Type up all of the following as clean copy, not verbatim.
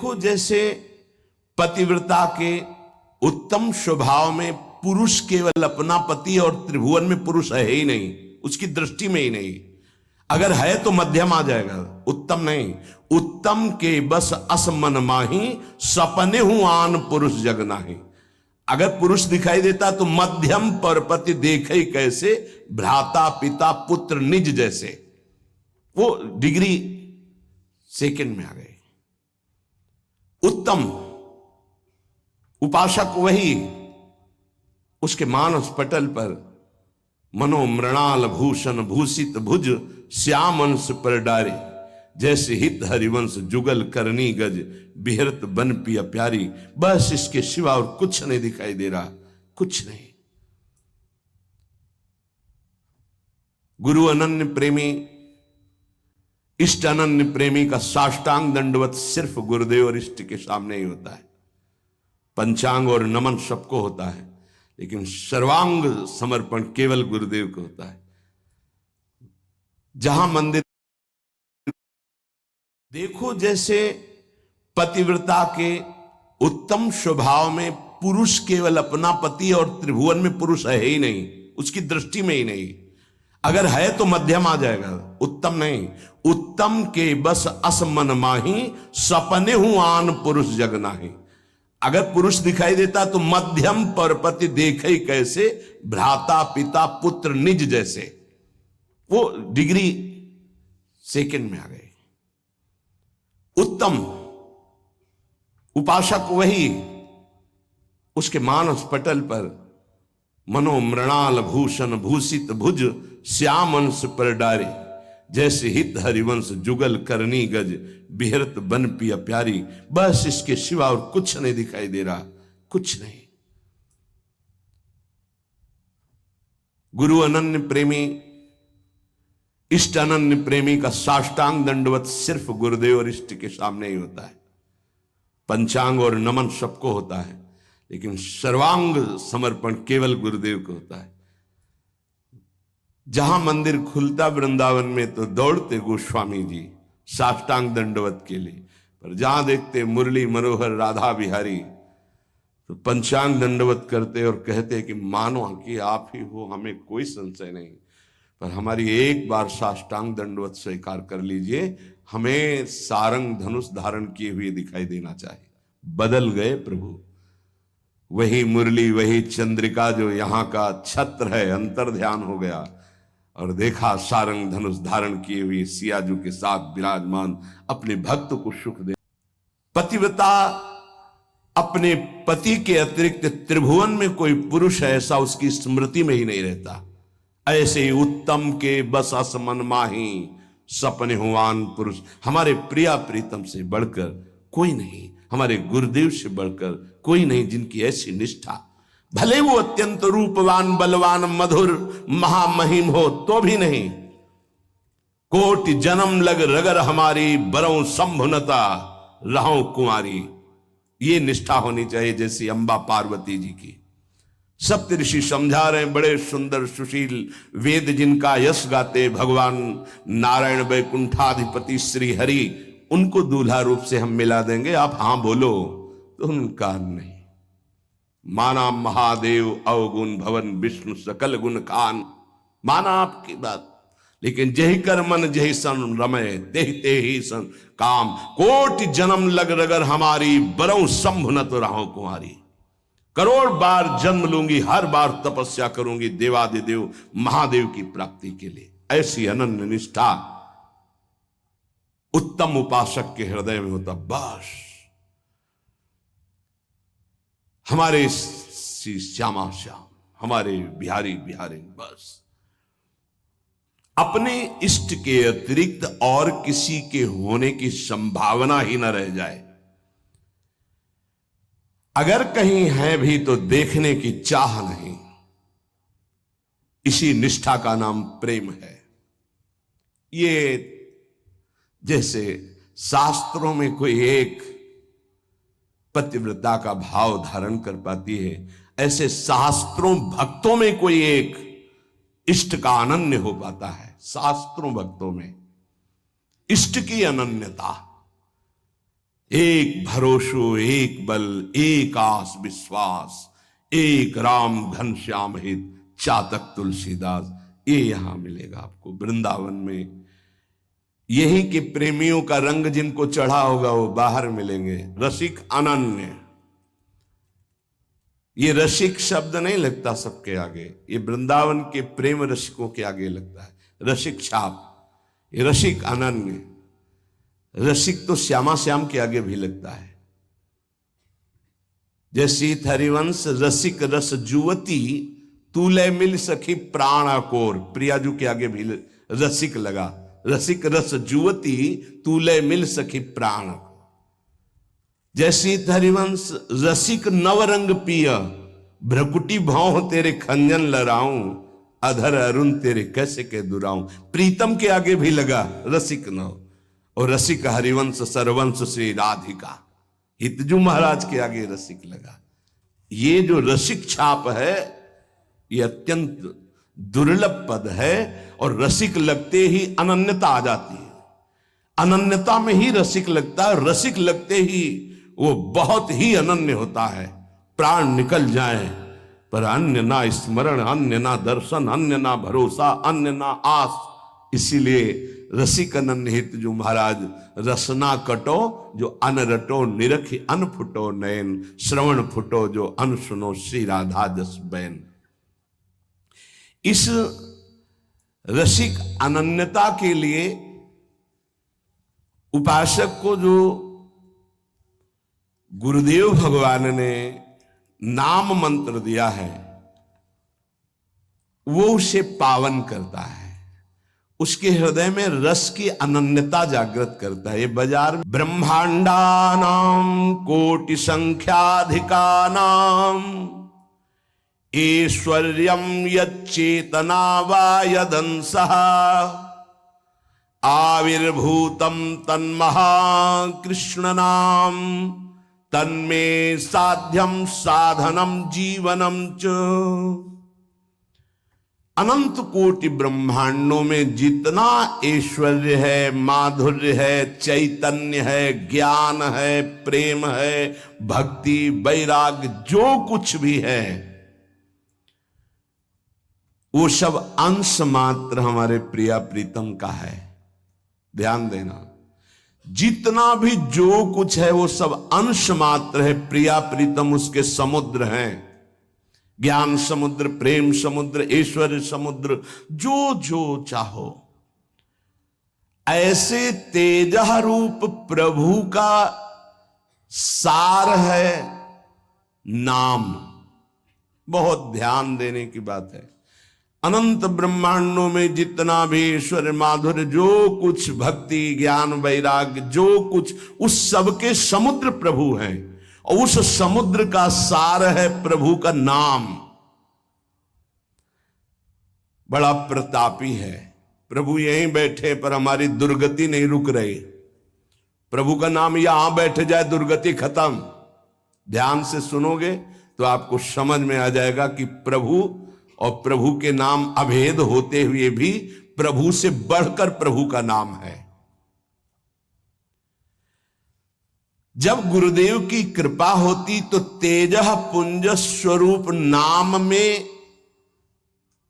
देखो जैसे पतिव्रता के उत्तम स्वभाव में पुरुष केवल अपना पति और त्रिभुवन में पुरुष है ही नहीं, उसकी दृष्टि में ही नहीं। अगर है तो मध्यम आ जाएगा, उत्तम नहीं। उत्तम के बस असमन माही, सपने हूं आन पुरुष जग नाही। अगर पुरुष दिखाई देता तो मध्यम परपति देखे कैसे, भ्राता पिता पुत्र निज जैसे। वो डिग्री सेकंड में आ गई। उत्तम उपासक वही, उसके मानस पटल पर मनो मृणाल भूषण भूषित भुज श्याम अंश पर डारे, जैसे हित हरिवंश जुगल करनी गज बिहरत बन पिया प्यारी। बस इसके सिवा और कुछ नहीं दिखाई दे रहा, कुछ नहीं। गुरु अनन्य प्रेमी, इष्ट अनन्य प्रेमी का साष्टांग दंडवत सिर्फ गुरुदेव और इष्ट के सामने ही होता है। पंचांग और नमन सबको होता है, लेकिन सर्वांग समर्पण केवल गुरुदेव को होता है। जहां मंदिर देखो जैसे पतिव्रता के उत्तम स्वभाव में पुरुष केवल अपना पति और त्रिभुवन में पुरुष है ही नहीं, उसकी दृष्टि में ही नहीं। अगर है तो मध्यम आ जाएगा, उत्तम नहीं। उत्तम के बस असमन माही, सपने हूं आन पुरुष जग नाही। अगर पुरुष दिखाई देता तो मध्यम परपति देखे कैसे, भ्राता पिता पुत्र निज जैसे। वो डिग्री सेकंड में आ गई। उत्तम उपासक वही, उसके मानस पटल पर मनो मृणाल भूषण भूषित भुज श्याम अंश पर डारे, जैसे हित हरिवंश जुगल करनी गज बिहरत बन पिया प्यारी। बस इसके सिवा और कुछ नहीं दिखाई दे रहा, कुछ नहीं। गुरु अनन्य प्रेमी, इष्ट अनन्य प्रेमी का साष्टांग दंडवत सिर्फ गुरुदेव और इष्ट के सामने ही होता है। पंचांग और नमन सबको होता है, लेकिन सर्वांग समर्पण केवल गुरुदेव को होता है। जहां मंदिर खुलता वृंदावन में तो दौड़ते गोस्वामी जी साष्टांग दंडवत के लिए, पर जहां देखते मुरली मनोहर राधा बिहारी तो पंचांग दंडवत करते और कहते कि मानो कि आप ही हो, हमें कोई संशय नहीं, पर हमारी एक बार साष्टांग दंडवत स्वीकार कर लीजिए, हमें सारंग धनुष धारण किए हुए दिखाई देना चाहिए। बदल गए प्रभु, वही मुरली वही चंद्रिका जो यहाँ का छत्र है, अंतर ध्यान हो गया और देखा सारंग धनुष धारण किए हुए सियाजू के साथ विराजमान अपने भक्त को सुख दे। पतिव्रता अपने पति के अतिरिक्त त्रिभुवन में कोई पुरुष है ऐसा उसकी स्मृति में ही नहीं रहता। ऐसे ही उत्तम के बस असमन माही, सपने हुआन पुरुष। हमारे प्रिया प्रीतम से बढ़कर कोई नहीं, हमारे गुरुदेव से बढ़कर कोई नहीं, जिनकी ऐसी निष्ठा। भले वो अत्यंत रूपवान बलवान मधुर महामहिम हो तो भी नहीं। कोटि जन्म लग रगर हमारी, बरौं संभुनता रहूं कुंवारी। ये निष्ठा होनी चाहिए जैसी अंबा पार्वती जी की। सप्तऋषि समझा रहे, बड़े सुंदर सुशील वेद जिनका यश गाते भगवान नारायण वैकुंठाधिपति श्री हरि, उनको दूल्हा रूप से हम मिला देंगे, आप हां बोलो तो उनका नहीं। माना महादेव अवगुण भवन विष्णु सकल गुण खान, माना आपकी बात, लेकिन जही कर मन जही सन रमय, तेहि ही सन काम। कोटि जन्म लग रगर हमारी, बरौं संभुनत रहो कुंवारी। करोड़ बार जन्म लूंगी, हर बार तपस्या करूंगी देवादिदेव महादेव की प्राप्ति के लिए। ऐसी अनन्य निष्ठा उत्तम उपासक के हृदय में होता। बस हमारे श्यामा श्याम, हमारे बिहारी बिहारी, बस अपने इष्ट के अतिरिक्त और किसी के होने की संभावना ही न रह जाए। अगर कहीं है भी तो देखने की चाह नहीं। इसी निष्ठा का नाम प्रेम है। ये जैसे शास्त्रों में कोई एक पतिव्रता का भाव धारण कर पाती है, ऐसे शास्त्रों भक्तों में कोई एक इष्ट का अनन्य हो पाता है। शास्त्रों भक्तों में इष्ट की अनन्यता, एक भरोसो एक बल एक आस विश्वास, एक राम घनश्याम हित चातक तुलसीदास। ये यहां मिलेगा आपको वृंदावन में। यही के प्रेमियों का रंग जिनको चढ़ा होगा वो बाहर मिलेंगे। रसिक अनन्य, ये रसिक शब्द नहीं लगता सबके आगे, ये वृंदावन के प्रेम रसिकों के आगे लगता है। रसिक छाप, ये रसिक अनन्य। रसिक तो श्यामा श्याम के आगे भी लगता है। जैसी हरिवंश रसिक रस जुवती, तूले मिल सखी प्राण कोर। प्रियाजू के आगे भी रसिक लगा। रसिक रस जुवती, तूले मिल सखी प्राण। जैसी हरिवंश रसिक नवरंग पिय, भ्रकुटी भाव तेरे खंजन लड़ाऊं, अधर अरुण तेरे कैसे के दुराऊं। प्रीतम के आगे भी लगा रसिक नव। और रसिक हरिवंश सरवंश श्री राधिका, हितजू महाराज के आगे रसिक लगा। ये जो रसिक छाप है ये अत्यंत दुर्लभ पद है। और रसिक लगते ही अनन्यता आ जाती है। अनन्यता में ही रसिक लगता है। रसिक लगते ही वो बहुत ही अनन्य होता है। प्राण निकल जाए पर अन्य ना स्मरण, अन्य ना दर्शन, अन्य ना भरोसा, अन्य ना आस। इसीलिए रसिक अनन्य हित जो महाराज, रसना कटो जो अन रटो, निरखी अन फुटो नयन, श्रवण फुटो जो अन सुनो श्री राधा जस बैन। इस रसिक अनन्यता के लिए उपासक को जो गुरुदेव भगवान ने नाम मंत्र दिया है वो उसे पावन करता है। उसके हृदय में रस की अनन्यता जागृत करता है। ये बाजार में ब्रह्मांडानाम कोटि संख्याधिकानाम ऐश्वर्यम यच्चेतना वा यदंसः आविर्भूतम तन्महाकृष्ण नाम तन्मे साध्यम साधनम जीवनम च। अनंत कोटि ब्रह्मांडों में जितना ऐश्वर्य है, माधुर्य है, चैतन्य है, ज्ञान है, प्रेम है, भक्ति, वैराग्य, जो कुछ भी है वो सब अंश मात्र हमारे प्रिया प्रीतम का है। ध्यान देना, जितना भी जो कुछ है वो सब अंश मात्र है। प्रिया प्रीतम उसके समुद्र हैं। ज्ञान समुद्र, प्रेम समुद्र, ऐश्वर्य समुद्र, जो जो चाहो। ऐसे तेजः रूप प्रभु का सार है नाम। बहुत ध्यान देने की बात है। अनंत ब्रह्मांडों में जितना भी ईश्वर, माधुर्य, जो कुछ भक्ति, ज्ञान, वैराग्य, जो कुछ, उस सबके समुद्र प्रभु हैं। और उस समुद्र का सार है प्रभु का नाम। बड़ा प्रतापी है प्रभु। यहीं बैठे पर हमारी दुर्गति नहीं रुक रही। प्रभु का नाम यहां बैठ जाए दुर्गति खत्म। ध्यान से सुनोगे तो आपको समझ में आ जाएगा कि प्रभु और प्रभु के नाम अभेद होते हुए भी प्रभु से बढ़कर प्रभु का नाम है। जब गुरुदेव की कृपा होती तो तेजः पुंज स्वरूप नाम में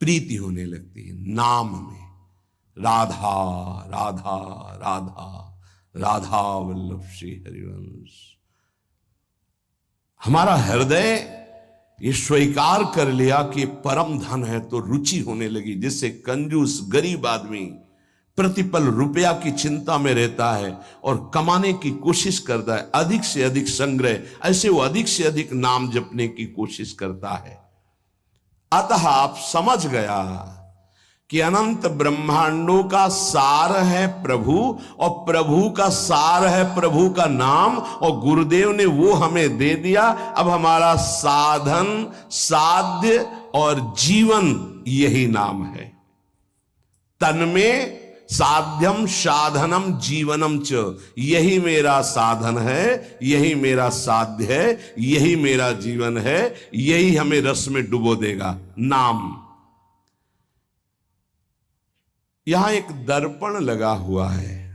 प्रीति होने लगती है। नाम में राधा राधा राधा राधा वल्लभ श्री हरिवंश। हमारा हृदय ये स्वीकार कर लिया कि परम धन है तो रुचि होने लगी। जिससे कंजूस गरीब आदमी प्रतिपल रुपया की चिंता में रहता है और कमाने की कोशिश करता है, अधिक से अधिक संग्रह, ऐसे वो अधिक से अधिक नाम जपने की कोशिश करता है। अतः आप समझ गया कि अनंत ब्रह्मांडों का सार है प्रभु और प्रभु का सार है प्रभु का नाम। और गुरुदेव ने वो हमें दे दिया। अब हमारा साधन, साध्य और जीवन यही नाम है। तन्मे साध्यम साधनम जीवनम च। यही मेरा साधन है, यही मेरा साध्य है, यही मेरा जीवन है, यही हमें रस में डुबो देगा। नाम। यहां एक दर्पण लगा हुआ है।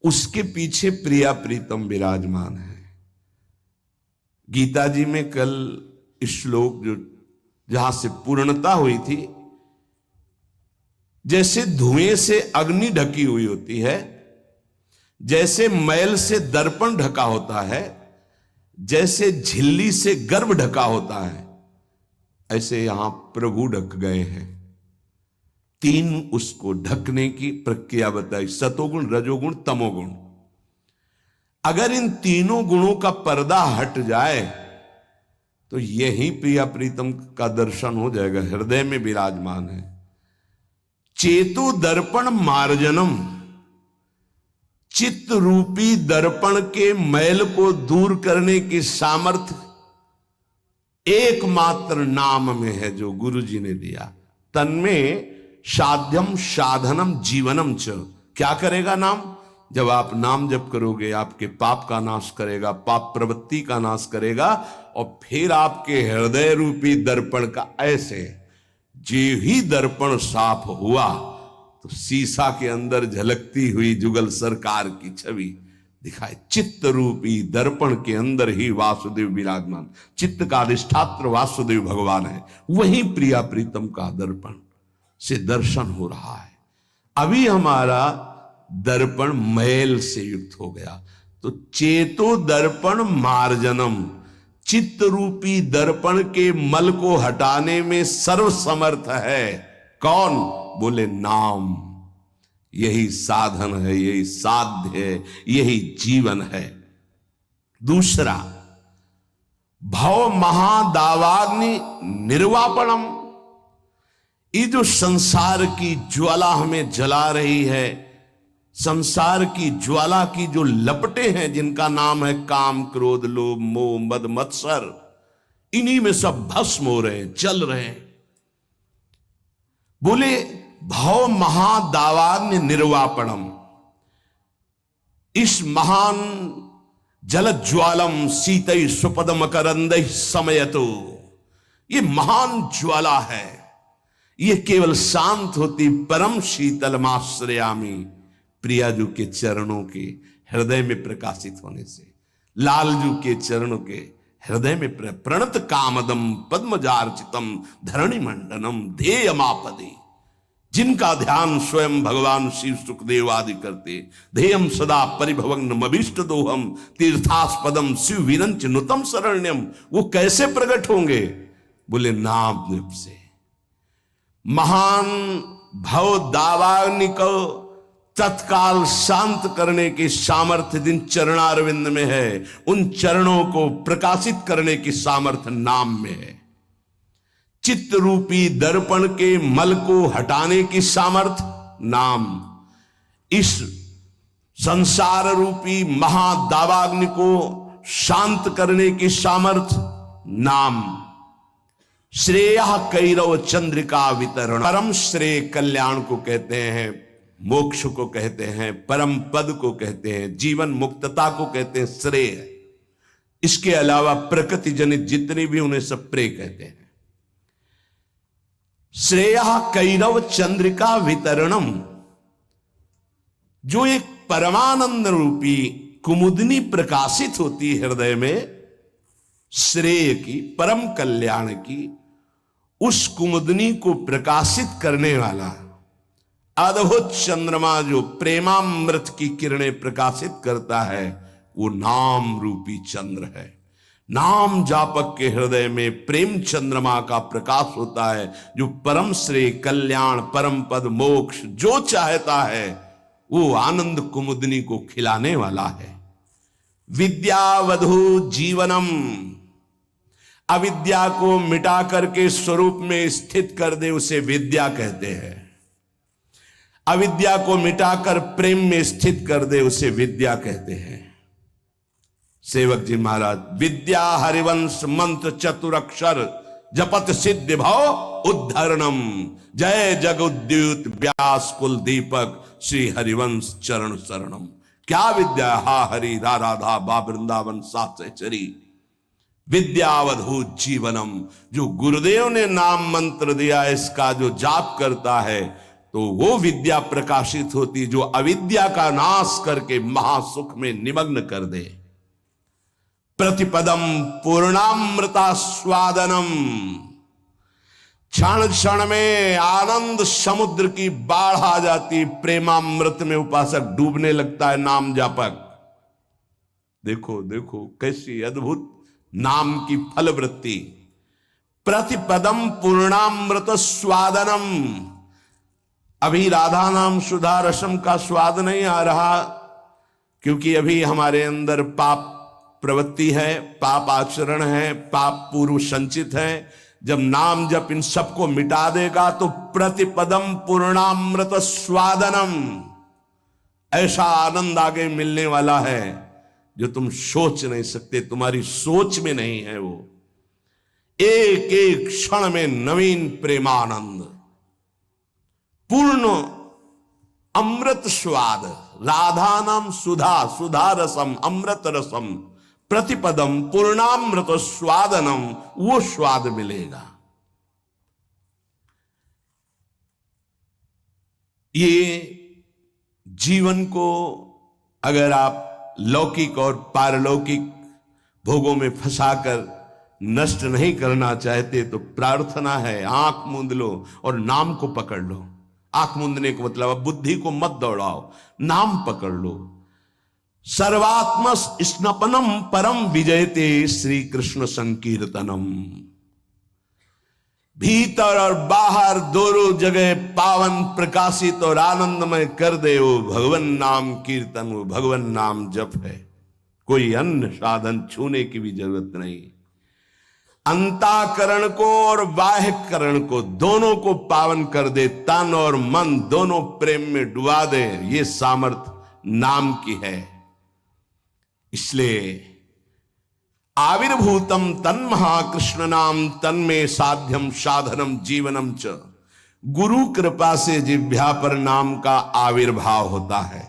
उसके पीछे प्रिया प्रीतम विराजमान है। गीता जी में कल श्लोक जो जहां से पूर्णता हुई थी, जैसे धुएं से अग्नि ढकी हुई होती है, जैसे मैल से दर्पण ढका होता है, जैसे झिल्ली से गर्भ ढका होता है, ऐसे यहां प्रभु ढक गए हैं। तीन उसको ढकने की प्रक्रिया बताई, सतोगुण, रजोगुण, तमोगुण। अगर इन तीनों गुणों का पर्दा हट जाए तो यही प्रिया प्रीतम का दर्शन हो जाएगा। हृदय में विराजमान है। चेतु दर्पण मार्जनम, चित्त रूपी दर्पण के मैल को दूर करने की सामर्थ्य एकमात्र नाम में है जो गुरु जी ने दिया। तन्में साध्यम साधनम जीवनम च। क्या करेगा नाम? जब आप नाम जप करोगे आपके पाप का नाश करेगा, पाप प्रवृत्ति का नाश करेगा, और फिर आपके हृदय रूपी दर्पण का ऐसे जे ही दर्पण साफ हुआ तो शीशा के अंदर झलकती हुई जुगल सरकार की छवि दिखाए। चित्त रूपी दर्पण के अंदर ही वासुदेव विराजमान, चित्त का अधिष्ठात्र वासुदेव भगवान है। वही प्रिया प्रीतम का दर्पण से दर्शन हो रहा है। अभी हमारा दर्पण मैल से युक्त हो गया, तो चेतो दर्पण मार्जनम, चित्त रूपी दर्पण के मल को हटाने में सर्वसमर्थ है। कौन? बोले नाम। यही साधन है, यही साध्य है, यही जीवन है। दूसरा, भव महादावाग्नि निर्वापणम। ये जो संसार की ज्वाला हमें जला रही है, संसार की ज्वाला की जो लपटें हैं जिनका नाम है काम, क्रोध, लोभ, मोह, मद, मत्सर, इन्हीं में सब भस्म हो रहे हैं, जल रहे हैं। बोले भव महादावाग्नि निर्वापणम, इस महान जल ज्वालम शीतई सुपद मकरंद समयतो, ये महान ज्वाला है। ये केवल शांत होती परम शीतलमाश्रयामी, प्रियाजू के चरणों के हृदय में प्रकाशित होने से, लालजू के चरणों के हृदय में प्रणत कामदम पद्मजार्चितम धरणि मंडनम ध्येयमापदे, जिनका ध्यान स्वयं भगवान शिव सुखदेव आदि करते। ध्येयम सदा परिभवग्नमभीष्ट दोहम तीर्थास्पदम शिव विरंच नुतम शरण्यम। वो कैसे प्रकट होंगे? बोले नाम जप से। महान भव दावाग्नि को तत्काल शांत करने की सामर्थ्य जिन चरणारविंद में है, उन चरणों को प्रकाशित करने की सामर्थ्य नाम में है। चित्त रूपी दर्पण के मल को हटाने की सामर्थ्य नाम। इस संसार रूपी महादावाग्नि को शांत करने की सामर्थ्य नाम। श्रेय कैरव चंद्रिका वितरण, परम श्रेय कल्याण को कहते हैं, मोक्ष को कहते हैं, परम पद को कहते हैं, जीवन मुक्तता को कहते हैं श्रेय। इसके अलावा प्रकृति जनित जितनी भी उन्हें सब प्रेय कहते हैं। श्रेय कैरव चंद्रिका वितरणम, जो एक परमानंद रूपी कुमुदनी प्रकाशित होती है हृदय में, श्रेय की, परम कल्याण की, उस कुमुदनी को प्रकाशित करने वाला अद्भुत चंद्रमा जो प्रेमामृत की किरणें प्रकाशित करता है, वो नाम रूपी चंद्र है। नाम जापक के हृदय में प्रेम चंद्रमा का प्रकाश होता है, जो परम श्रेय, कल्याण, परम पद, मोक्ष जो चाहता है वो आनंद कुमुदनी को खिलाने वाला है। विद्यावधु जीवनम, अविद्या को मिटा करके स्वरूप में स्थित कर दे उसे विद्या कहते हैं। अविद्या को मिटाकर प्रेम में स्थित कर दे उसे विद्या कहते हैं। सेवक जी महाराज, विद्या हरिवंश मंत्र चतुरक्षर जपत सिद्ध भव उद्धरणम, जय जगुद्युत व्यास कुल दीपक श्री हरिवंश चरण शरणम। क्या विद्या? हा हरि रा राधा बा वृंदावन साचरी विद्यावधूत जीवनम। जो गुरुदेव ने नाम मंत्र दिया, इसका जो जाप करता है तो वो विद्या प्रकाशित होती जो अविद्या का नाश करके महासुख में निमग्न कर दे। प्रतिपदम पूर्णामृता स्वादनम, क्षण क्षण में आनंद समुद्र की बाढ़ आ जाती, प्रेमामृत में उपासक डूबने लगता है नाम जापक। देखो देखो कैसी अद्भुत नाम की फलवृत्ति। प्रतिपदम पूर्णामृत स्वादनम, अभी राधा नाम सुधा रसम का स्वाद नहीं आ रहा, क्योंकि अभी हमारे अंदर पाप प्रवृत्ति है, पाप आचरण है, पाप पूर्व संचित है। जब नाम जप इन सबको मिटा देगा तो प्रतिपदम पूर्णामृत स्वादनम, ऐसा आनंद आगे मिलने वाला है जो तुम सोच नहीं सकते, तुम्हारी सोच में नहीं है। वो एक एक क्षण में नवीन प्रेमानंद, पूर्ण अमृत स्वाद, राधा नाम सुधा, सुधा रसम, अमृत रसम, प्रतिपदम पूर्णामृत स्वादनम, वो स्वाद मिलेगा। ये जीवन को अगर आप लौकिक और पारलौकिक भोगों में फंसाकर नष्ट नहीं करना चाहते तो प्रार्थना है, आंख मूंद लो और नाम को पकड़ लो। आंख मूंदने को मतलब अब बुद्धि को मत दौड़ाओ, नाम पकड़ लो। सर्वात्म स्नपनम परम विजयते श्री कृष्ण संकीर्तनम, भीतर और बाहर दोनों जगह पावन प्रकाशित और आनंदमय कर दे वो भगवन नाम कीर्तन, वो भगवन नाम जप है। कोई अन्य साधन छूने की भी जरूरत नहीं। अंताकरण को और बाह्यकरण को दोनों को पावन कर दे, तन और मन दोनों प्रेम में डुबा दे, ये सामर्थ नाम की है। इसलिए आविर्भूतम तन महाकृष्ण नाम तन्मे साध्यम साधनम जीवनम च, गुरु कृपा से जिह्वा पर नाम का आविर्भाव होता है।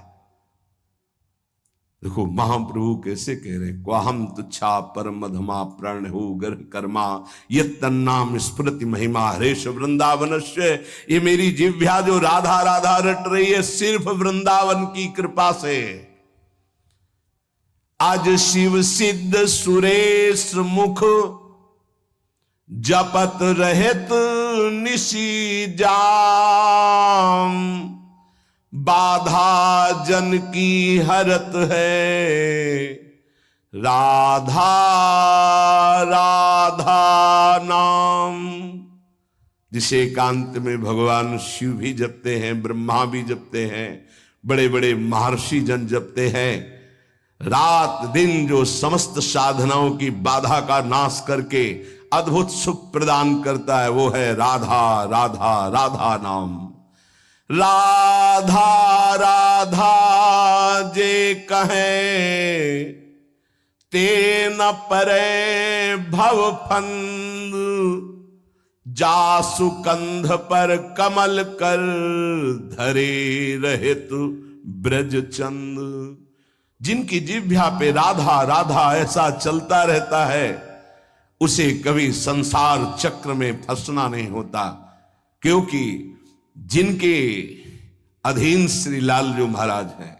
देखो महाप्रभु कैसे कह रहे, क्वाहम तुच्छा परम मधमा प्रण हो गर्भ कर्मा ये तन्नाम स्मृति महिमा हरेश वृंदावनस्य। ये मेरी जिह्वा जो राधा राधा रट रही है सिर्फ वृंदावन की कृपा से। आज शिव सिद्ध सुरेश मुख जपत रहत निशी जाम, बाधा जन की हरत है राधा राधा नाम। जिसे एकांत में भगवान शिव भी जपते हैं, ब्रह्मा भी जपते हैं, बड़े बड़े महर्षि जन जपते हैं। रात दिन जो समस्त साधनाओं की बाधा का नाश करके अद्भुत सुख प्रदान करता है वो है राधा राधा राधा नाम। राधा राधा जे कहे ते न परे भव फंद, जासु कंध पर कमल कर धरे रहे तु ब्रज चंद। जिनकी जिह्वा पे राधा राधा ऐसा चलता रहता है उसे कभी संसार चक्र में फंसना नहीं होता, क्योंकि जिनके अधीन श्री लालजू महाराज हैं,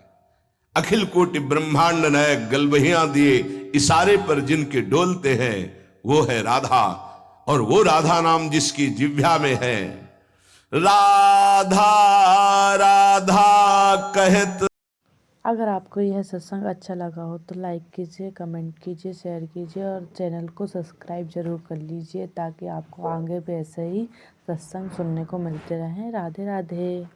अखिल कोटि ब्रह्मांड नायक गलबहियां दिए इशारे पर जिनके डोलते हैं वो है राधा। और वो राधा नाम जिसकी जिह्वा में है, राधा राधा कहत। अगर आपको यह सत्संग अच्छा लगा हो तो लाइक कीजिए, कमेंट कीजिए, शेयर कीजिए और चैनल को सब्सक्राइब जरूर कर लीजिए ताकि आपको आगे भी ऐसे ही सत्संग सुनने को मिलते रहें। राधे राधे।